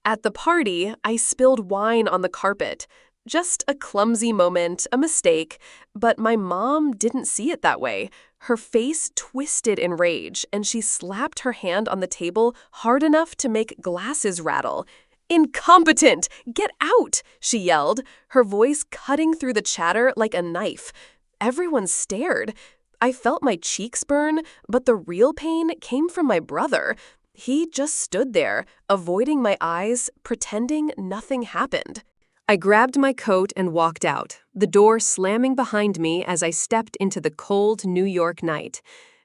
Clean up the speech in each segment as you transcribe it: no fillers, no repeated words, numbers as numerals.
At the party, I spilled wine on the carpet. Just a clumsy moment, a mistake, but my mom didn't see it that way. Her face twisted in rage, and she slapped her hand on the table hard enough to make glasses rattle. "Incompetent! Get out!" she yelled, her voice cutting through the chatter like a knife. Everyone stared. I felt my cheeks burn, but the real pain came from my brother. He just stood there, avoiding my eyes, pretending nothing happened. I grabbed my coat and walked out, the door slamming behind me as I stepped into the cold New York night.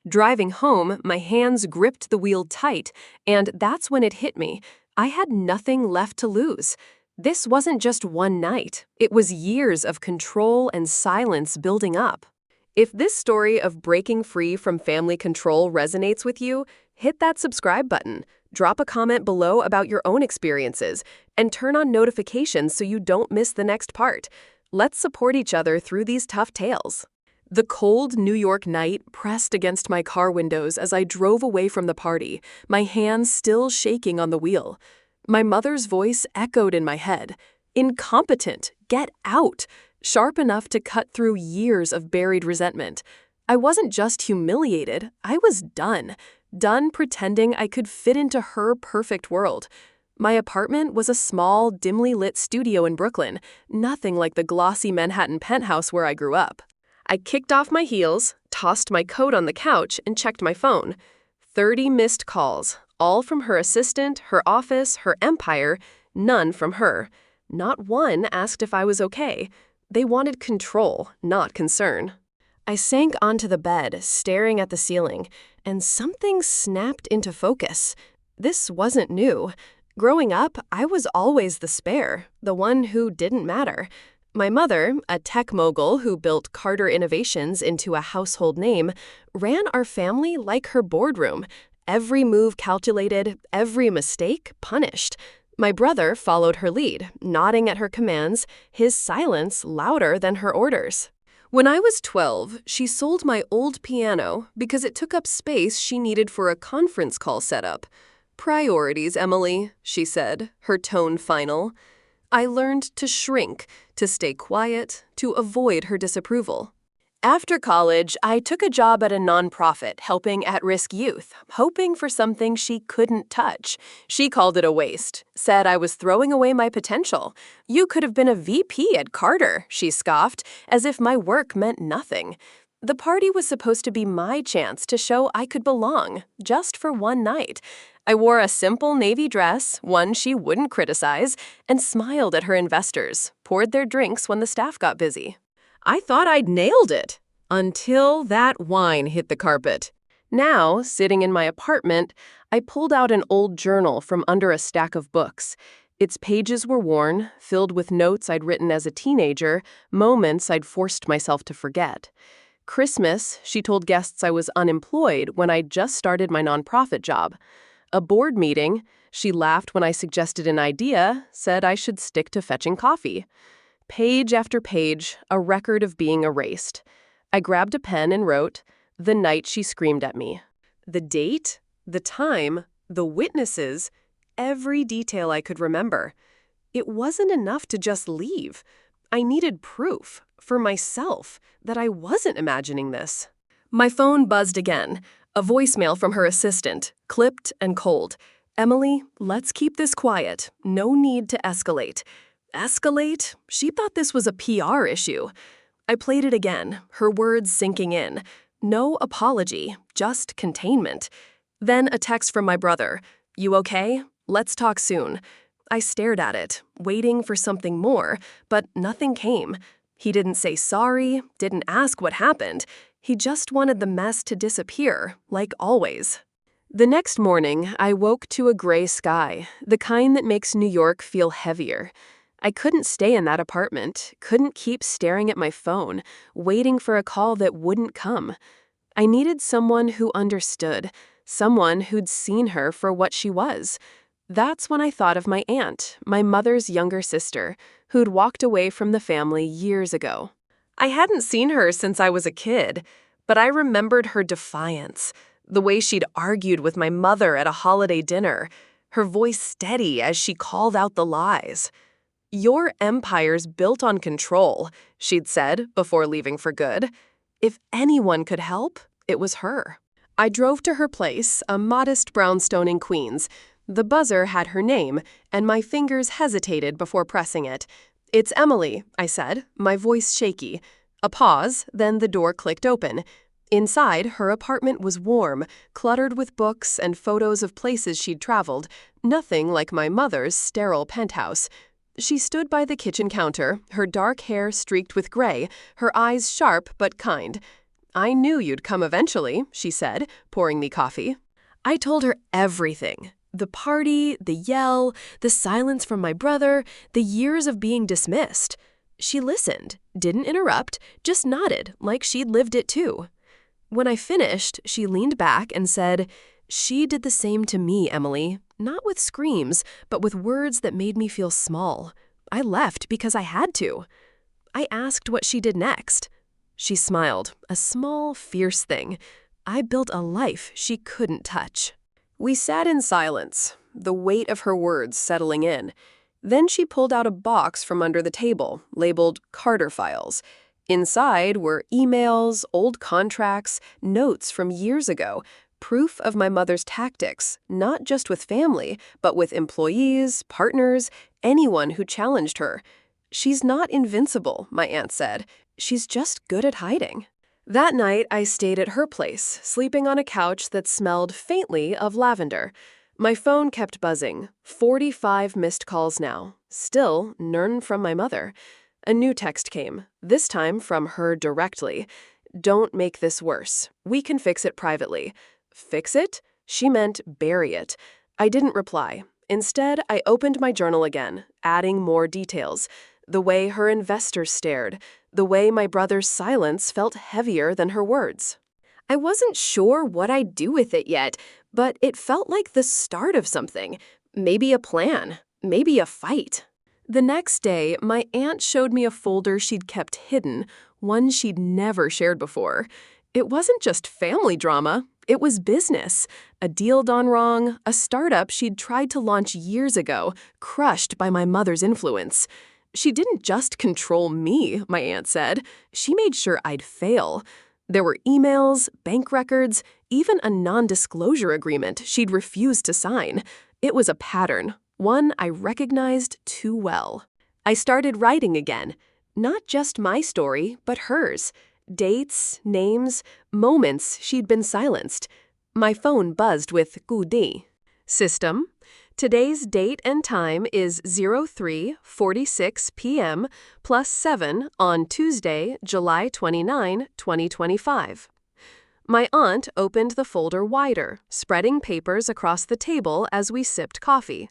Driving home, my hands gripped the wheel tight, and that's when it hit me. I had nothing left to lose. This wasn't just one night. It was years of control and silence building up. If this story of breaking free from family control resonates with you, hit that subscribe button, drop a comment below about your own experiences, and turn on notifications so you don't miss the next part. Let's support each other through these tough tales. The cold New York night pressed against my car windows as I drove away from the party, my hands still shaking on the wheel. My mother's voice echoed in my head. "Incompetent! Get out!" Sharp enough to cut through years of buried resentment. I wasn't just humiliated, I was done. Done pretending I could fit into her perfect world. My apartment was a small, dimly lit studio in Brooklyn, nothing like the glossy Manhattan penthouse where I grew up. I kicked off my heels, tossed my coat on the couch, and checked my phone. 30 missed calls, all from her assistant, her office, her empire, none from her. Not one asked if I was okay. They wanted control, not concern. I sank onto the bed, staring at the ceiling, and something snapped into focus. This wasn't new. Growing up, I was always the spare, the one who didn't matter. My mother, a tech mogul who built Carter Innovations into a household name, ran our family like her boardroom. Every move calculated, every mistake punished. My brother followed her lead, nodding at her commands, his silence louder than her orders. When I was 12, she sold my old piano because it took up space she needed for a conference call setup. "Priorities, Emily," she said, her tone final. I learned to shrink, to stay quiet, to avoid her disapproval. After college, I took a job at a nonprofit helping at-risk youth, hoping for something she couldn't touch. She called it a waste, said I was throwing away my potential. "You could have been a VP at Carter," she scoffed, as if my work meant nothing. The party was supposed to be my chance to show I could belong, just for one night. I wore a simple navy dress, one she wouldn't criticize, and smiled at her investors, poured their drinks when the staff got busy. I thought I'd nailed it, until that wine hit the carpet. Now, sitting in my apartment, I pulled out an old journal from under a stack of books. Its pages were worn, filled with notes I'd written as a teenager, moments I'd forced myself to forget. Christmas, she told guests I was unemployed when I'd just started my nonprofit job. A board meeting, she laughed when I suggested an idea, said I should stick to fetching coffee. Page after page, a record of being erased. I grabbed a pen and wrote, "The night she screamed at me." The date, the time, the witnesses, every detail I could remember. It wasn't enough to just leave. I needed proof, for myself, that I wasn't imagining this. My phone buzzed again, a voicemail from her assistant, clipped and cold. "Emily, let's keep this quiet. No need to escalate." Escalate? She thought this was a PR issue. I played it again, her words sinking in. No apology, just containment. Then a text from my brother. "You okay? Let's talk soon." I stared at it, waiting for something more, but nothing came. He didn't say sorry, didn't ask what happened. He just wanted the mess to disappear, like always. The next morning, I woke to a gray sky, the kind that makes New York feel heavier. I couldn't stay in that apartment, couldn't keep staring at my phone, waiting for a call that wouldn't come. I needed someone who understood, someone who'd seen her for what she was. That's when I thought of my aunt, my mother's younger sister, who'd walked away from the family years ago. I hadn't seen her since I was a kid, but I remembered her defiance, the way she'd argued with my mother at a holiday dinner. her voice steady as she called out the lies. "Your empire's built on control," she'd said before leaving for good. If anyone could help, it was her. I drove to her place, a modest brownstone in Queens. The buzzer had her name, and my fingers hesitated before pressing it. "It's Emily," I said, my voice shaky. A pause, then the door clicked open. Inside, her apartment was warm, cluttered with books and photos of places she'd traveled, nothing like my mother's sterile penthouse. She stood by the kitchen counter, her dark hair streaked with gray, her eyes sharp but kind. "I knew you'd come eventually," she said, pouring me coffee. I told her everything. The party, the yell, the silence from my brother, the years of being dismissed. She listened, didn't interrupt, just nodded like she'd lived it too. When I finished, she leaned back and said, "She did the same to me, Emily, not with screams, but with words that made me feel small. I left because I had to." I asked what she did next. She smiled, a small, fierce thing. I built a life she couldn't touch. We sat in silence, the weight of her words settling in. Then she pulled out a box from under the table, labeled Carter Files. Inside were emails, old contracts, notes from years ago, proof of my mother's tactics, not just with family, but with employees, partners, anyone who challenged her. "She's not invincible," my aunt said. "She's just good at hiding." That night, I stayed at her place, sleeping on a couch that smelled faintly of lavender. My phone kept buzzing. 45 missed calls now. Still, none from my mother. A new text came, this time from her directly. "Don't make this worse. We can fix it privately." Fix it? She meant bury it. I didn't reply. Instead, I opened my journal again, adding more details. The way her investors stared, the way my brother's silence felt heavier than her words. I wasn't sure what I'd do with it yet, but it felt like the start of something. Maybe a plan, maybe a fight. The next day, my aunt showed me a folder she'd kept hidden, one she'd never shared before. It wasn't just family drama, it was business. A deal done wrong, a startup she'd tried to launch years ago, crushed by my mother's influence. She didn't just control me, my aunt said. She made sure I'd fail. There were emails, bank records, even a non-disclosure agreement she'd refused to sign. It was a pattern, one I recognized too well. I started writing again. Not just my story, but hers. Dates, names, moments she'd been silenced. My phone buzzed with "Gudi." System. Today's date and time is 03:46 p.m. +7 on Tuesday, July 29, 2025. My aunt opened the folder wider, spreading papers across the table as we sipped coffee.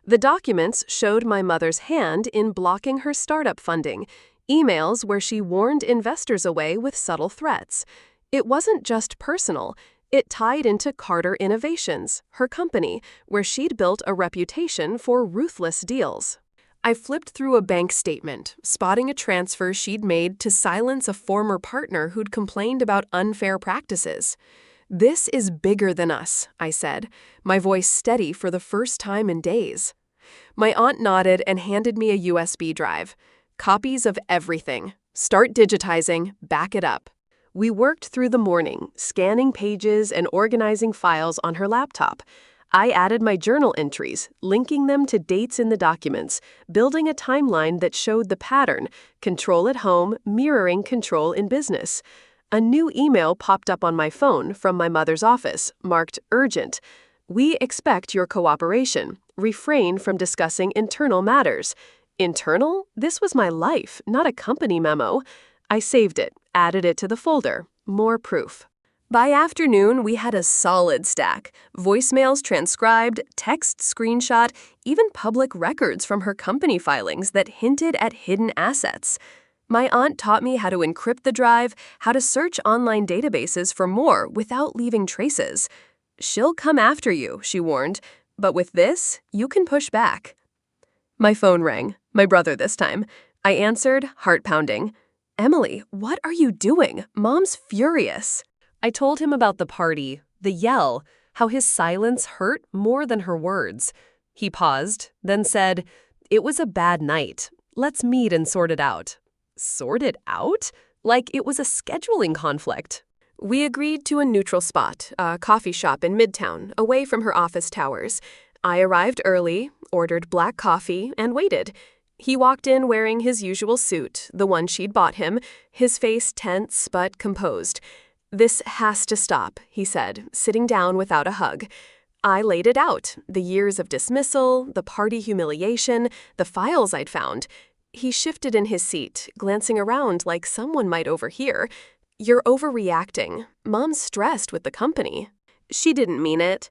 The documents showed my mother's hand in blocking her startup funding, emails where she warned investors away with subtle threats. It wasn't just personal. It tied into Carter Innovations, her company, where she'd built a reputation for ruthless deals. I flipped through a bank statement, spotting a transfer she'd made to silence a former partner who'd complained about unfair practices. "This is bigger than us," I said, my voice steady for the first time in days. My aunt nodded and handed me a USB drive. "Copies of everything. Start digitizing, back it up." We worked through the morning, scanning pages and organizing files on her laptop. I added my journal entries, linking them to dates in the documents, building a timeline that showed the pattern, control at home mirroring control in business. A new email popped up on my phone from my mother's office, marked urgent. "We expect your cooperation. Refrain from discussing internal matters." Internal? This was my life, not a company memo. I saved it, added it to the folder. More proof. By afternoon, we had a solid stack. Voicemails transcribed, text screenshot, even public records from her company filings that hinted at hidden assets. My aunt taught me how to encrypt the drive, how to search online databases for more without leaving traces. "She'll come after you," she warned, "but with this, you can push back." My phone rang, my brother this time. I answered, heart pounding. "Emily, what are you doing? Mom's furious." I told him about the party, the yell, how his silence hurt more than her words. He paused, then said, "It was a bad night. Let's meet and sort it out." Sort it out? Like it was a scheduling conflict. We agreed to a neutral spot, a coffee shop in Midtown, away from her office towers. I arrived early, ordered black coffee, and waited. He walked in wearing his usual suit, the one she'd bought him, his face tense but composed. "This has to stop," he said, sitting down without a hug. I laid it out, the years of dismissal, the party humiliation, the files I'd found. He shifted in his seat, glancing around like someone might overhear. "You're overreacting. Mom's stressed with the company." She didn't mean it.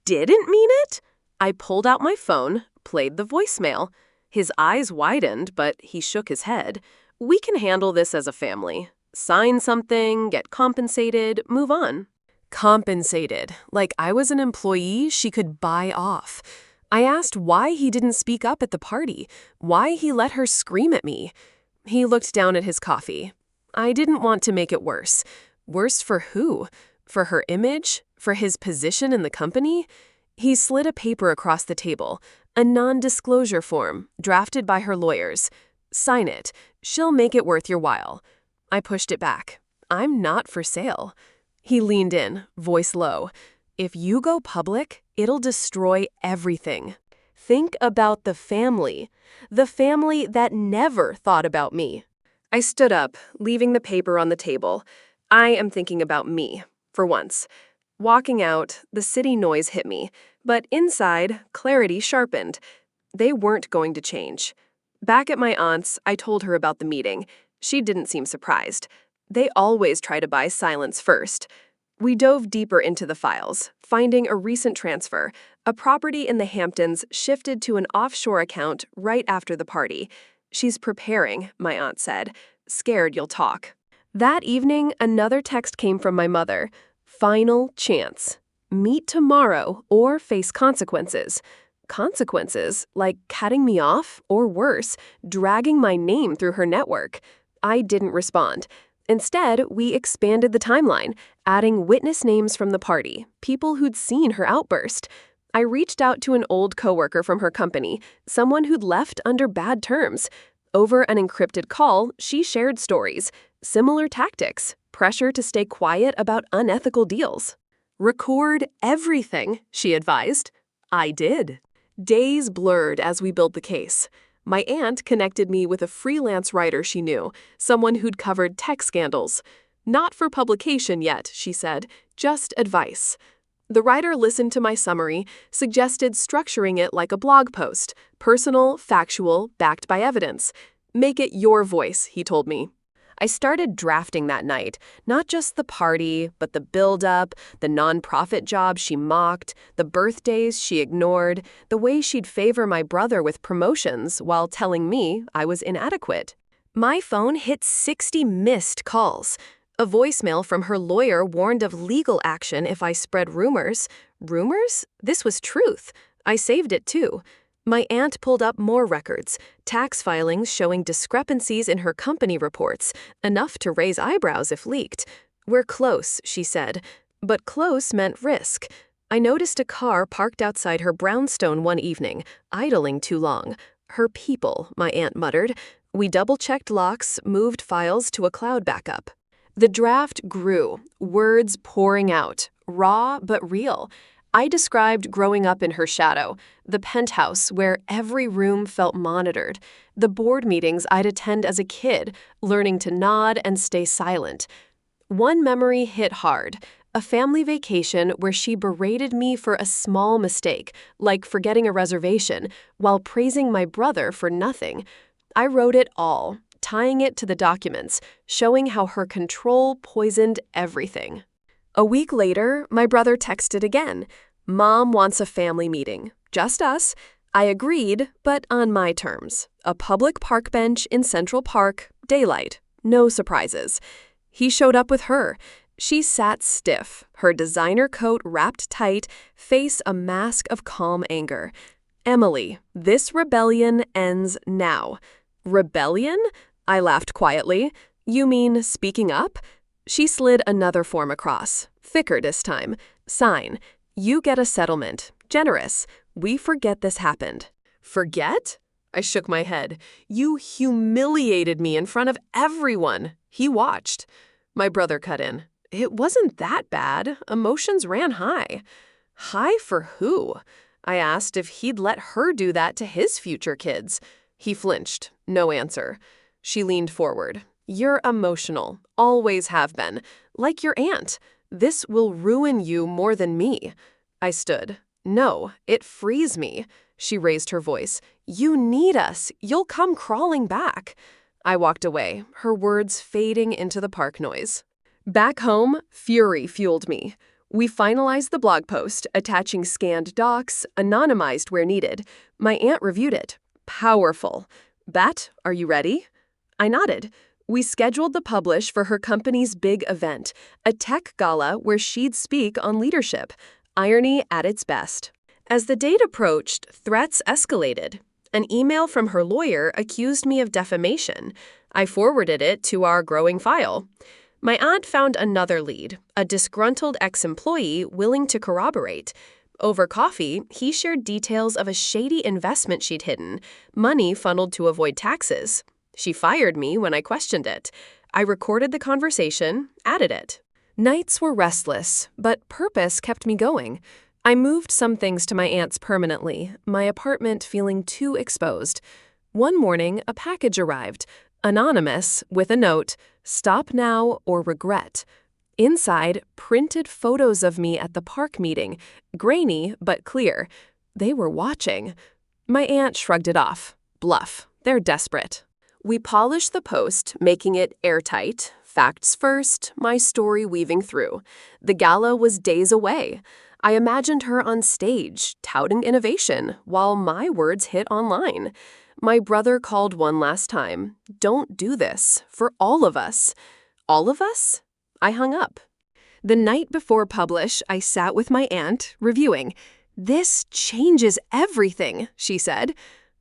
Didn't mean it? I pulled out my phone, played the voicemail. His eyes widened, but he shook his head. "We can handle this as a family. Sign something, get compensated, move on." Compensated, like I was an employee she could buy off. I asked why he didn't speak up at the party, why he let her scream at me. He looked down at his coffee. I didn't want to make it worse. Worse for who? For her image? For his position in the company? He slid a paper across the table, a non-disclosure form, drafted by her lawyers. "Sign it. She'll make it worth your while." I pushed it back. "I'm not for sale." He leaned in, voice low. "If you go public, it'll destroy everything. Think about the family that never thought about me." I stood up, leaving the paper on the table. I am thinking about me, for once. Walking out, the city noise hit me, but inside, clarity sharpened. They weren't going to change. Back at my aunt's, I told her about the meeting. She didn't seem surprised. They always try to buy silence first. We dove deeper into the files, finding a recent transfer. A property in the Hamptons shifted to an offshore account right after the party. "She's preparing," my aunt said. "Scared you'll talk." That evening, another text came from my mother. "Final chance. Meet tomorrow or face consequences." Consequences, like cutting me off, or worse, dragging my name through her network. I didn't respond. Instead, we expanded the timeline, adding witness names from the party, people who'd seen her outburst. I reached out to an old coworker from her company, someone who'd left under bad terms. Over an encrypted call, she shared stories, similar tactics, pressure to stay quiet about unethical deals. "Record everything," she advised. I did. Days blurred as we built the case. My aunt connected me with a freelance writer she knew, someone who'd covered tech scandals. "Not for publication yet," she said, "just advice." The writer listened to my summary, suggested structuring it like a blog post, personal, factual, backed by evidence. "Make it your voice," he told me. I started drafting that night, not just the party, but the build-up, the nonprofit job she mocked, the birthdays she ignored, the way she'd favor my brother with promotions while telling me I was inadequate. My phone hit 60 missed calls. A voicemail from her lawyer warned of legal action if I spread rumors. Rumors? This was truth. I saved it too. My aunt pulled up more records, tax filings showing discrepancies in her company reports, enough to raise eyebrows if leaked. "We're close," she said. But close meant risk. I noticed a car parked outside her brownstone one evening, idling too long. "Her people," my aunt muttered. We double-checked locks, moved files to a cloud backup. The draft grew, words pouring out, raw but real. I described growing up in her shadow, the penthouse where every room felt monitored, the board meetings I'd attend as a kid, learning to nod and stay silent. One memory hit hard, a family vacation where she berated me for a small mistake, like forgetting a reservation, while praising my brother for nothing. I wrote it all, tying it to the documents, showing how her control poisoned everything. A week later, my brother texted again. "Mom wants a family meeting. Just us." I agreed, but on my terms. A public park bench in Central Park, daylight, no surprises. He showed up with her. She sat stiff, her designer coat wrapped tight, face a mask of calm anger. "Emily, this rebellion ends now." "Rebellion?" I laughed quietly. "You mean speaking up?" She slid another form across, thicker this time. "Sign. You get a settlement. Generous. We forget this happened. Forget? I shook my head. You humiliated me in front of everyone. He watched. My brother cut in. It wasn't that bad. Emotions ran high. High for who? I asked if he'd let her do that to his future kids. He flinched. No answer. She leaned forward. You're emotional. Always have been. Like your aunt. This will ruin you more than me. I stood. No, it frees me. She raised her voice. You need us. You'll come crawling back. I walked away, her words fading into the park noise. Back home, fury fueled me. We finalized the blog post, attaching scanned docs, anonymized where needed. My aunt reviewed it. Powerful. Bet, are you ready? I nodded. We scheduled the publish for her company's big event, a tech gala where she'd speak on leadership. Irony at its best. As the date approached, threats escalated. An email from her lawyer accused me of defamation. I forwarded it to our growing file. My aunt found another lead, a disgruntled ex-employee willing to corroborate. Over coffee, he shared details of a shady investment she'd hidden, money funneled to avoid taxes. She fired me when I questioned it. I recorded the conversation, added it. Nights were restless, but purpose kept me going. I moved some things to my aunt's permanently, my apartment feeling too exposed. One morning, a package arrived, anonymous, with a note, "Stop now or regret." Inside, printed photos of me at the park meeting, grainy but clear. They were watching. My aunt shrugged it off. Bluff. They're desperate. We polished the post, making it airtight. Facts first, my story weaving through. The gala was days away. I imagined her on stage, touting innovation, while my words hit online. My brother called one last time. Don't do this. For all of us. All of us? I hung up. The night before publish, I sat with my aunt, reviewing. This changes everything, she said.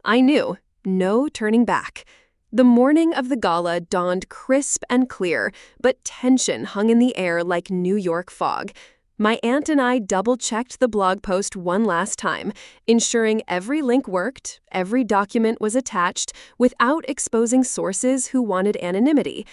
I knew. No turning back. The morning of the gala dawned crisp and clear, but tension hung in the air like New York fog. My aunt and I double-checked the blog post one last time, ensuring every link worked, every document was attached, without exposing sources who wanted anonymity.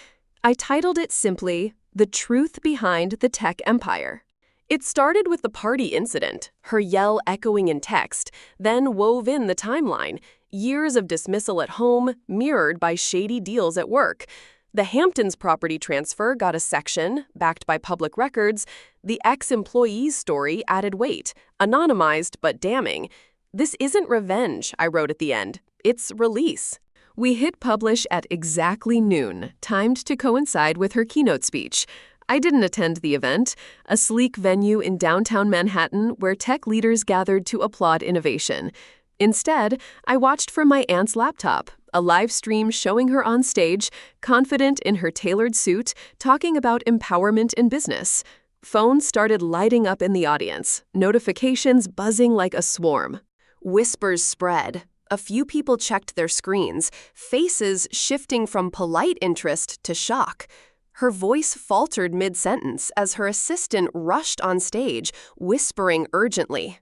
I titled it simply, The Truth Behind the Tech Empire. It started with the party incident, her yell echoing in text, then wove in the timeline, years of dismissal at home, mirrored by shady deals at work. The Hamptons property transfer got a section, backed by public records. The ex-employee's story added weight, anonymized but damning. This isn't revenge, I wrote at the end. It's release. We hit publish at exactly noon, timed to coincide with her keynote speech. I didn't attend the event, a sleek venue in downtown Manhattan where tech leaders gathered to applaud innovation. Instead, I watched from my aunt's laptop, a live stream showing her on stage, confident in her tailored suit, talking about empowerment in business. Phones started lighting up in the audience, notifications buzzing like a swarm. Whispers spread. A few people checked their screens, faces shifting from polite interest to shock. Her voice faltered mid-sentence as her assistant rushed on stage, whispering urgently.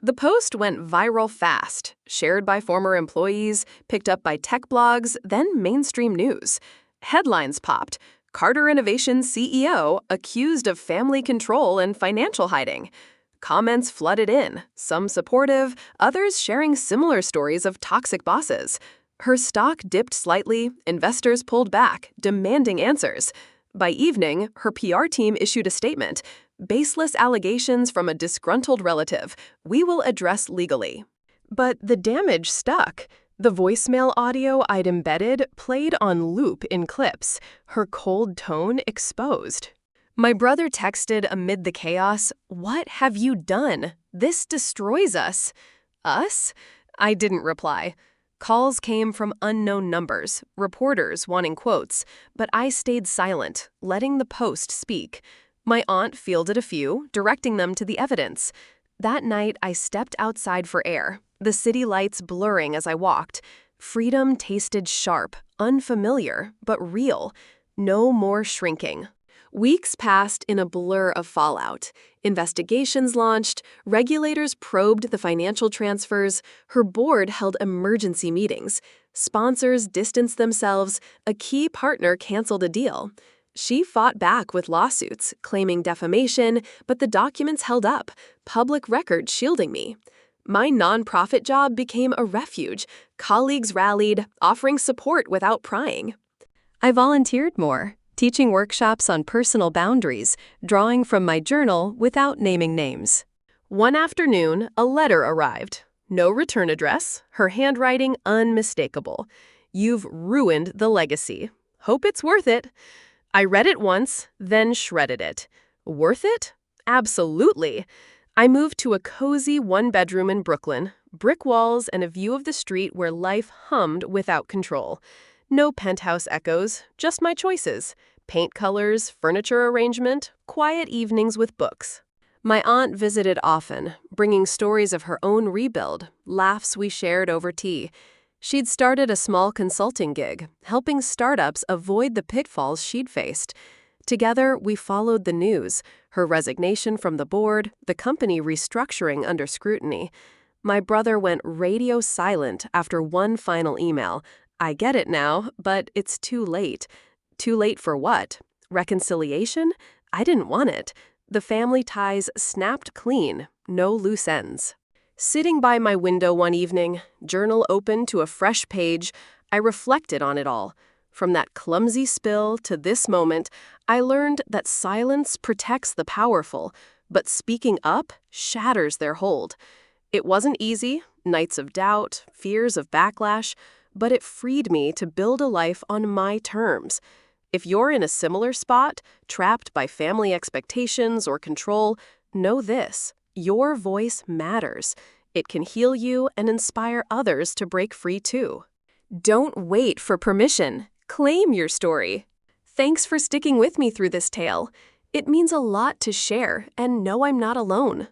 The post went viral fast, shared by former employees, picked up by tech blogs, then mainstream news. Headlines popped. Carter Innovation's CEO accused of family control and financial hiding. Comments flooded in, some supportive, others sharing similar stories of toxic bosses. Her stock dipped slightly, investors pulled back, demanding answers. By evening, her PR team issued a statement. Baseless allegations from a disgruntled relative. We will address legally. But the damage stuck. The voicemail audio I'd embedded played on loop in clips, her cold tone exposed. My brother texted amid the chaos, "What have you done? This destroys us." Us? I didn't reply. Calls came from unknown numbers, reporters wanting quotes, but I stayed silent, letting the post speak. My aunt fielded a few, directing them to the evidence. That night, I stepped outside for air, the city lights blurring as I walked. Freedom tasted sharp, unfamiliar, but real. No more shrinking. Weeks passed in a blur of fallout. Investigations launched, regulators probed the financial transfers, her board held emergency meetings. Sponsors distanced themselves, a key partner canceled a deal. She fought back with lawsuits, claiming defamation, but the documents held up, public record shielding me. My nonprofit job became a refuge. Colleagues rallied, offering support without prying. I volunteered more, teaching workshops on personal boundaries, drawing from my journal without naming names. One afternoon, a letter arrived. No return address, her handwriting unmistakable. "You've ruined the legacy. Hope it's worth it." I read it once, then shredded it. Worth it? Absolutely. I moved to a cozy one-bedroom in Brooklyn, brick walls and a view of the street where life hummed without control. No penthouse echoes, just my choices. Paint colors, furniture arrangement, quiet evenings with books. My aunt visited often, bringing stories of her own rebuild, laughs we shared over tea. She'd started a small consulting gig, helping startups avoid the pitfalls she'd faced. Together, we followed the news, her resignation from the board, the company restructuring under scrutiny. My brother went radio silent after one final email. "I get it now, but it's too late." Too late for what? Reconciliation? I didn't want it. The family ties snapped clean, no loose ends. Sitting by my window one evening, journal open to a fresh page, I reflected on it all. From that clumsy spill to this moment, I learned that silence protects the powerful, but speaking up shatters their hold. It wasn't easy, nights of doubt, fears of backlash, but it freed me to build a life on my terms. If you're in a similar spot, trapped by family expectations or control, know this: your voice matters. It can heal you and inspire others to break free too. Don't wait for permission. Claim your story. Thanks for sticking with me through this tale. It means a lot to share and know I'm not alone.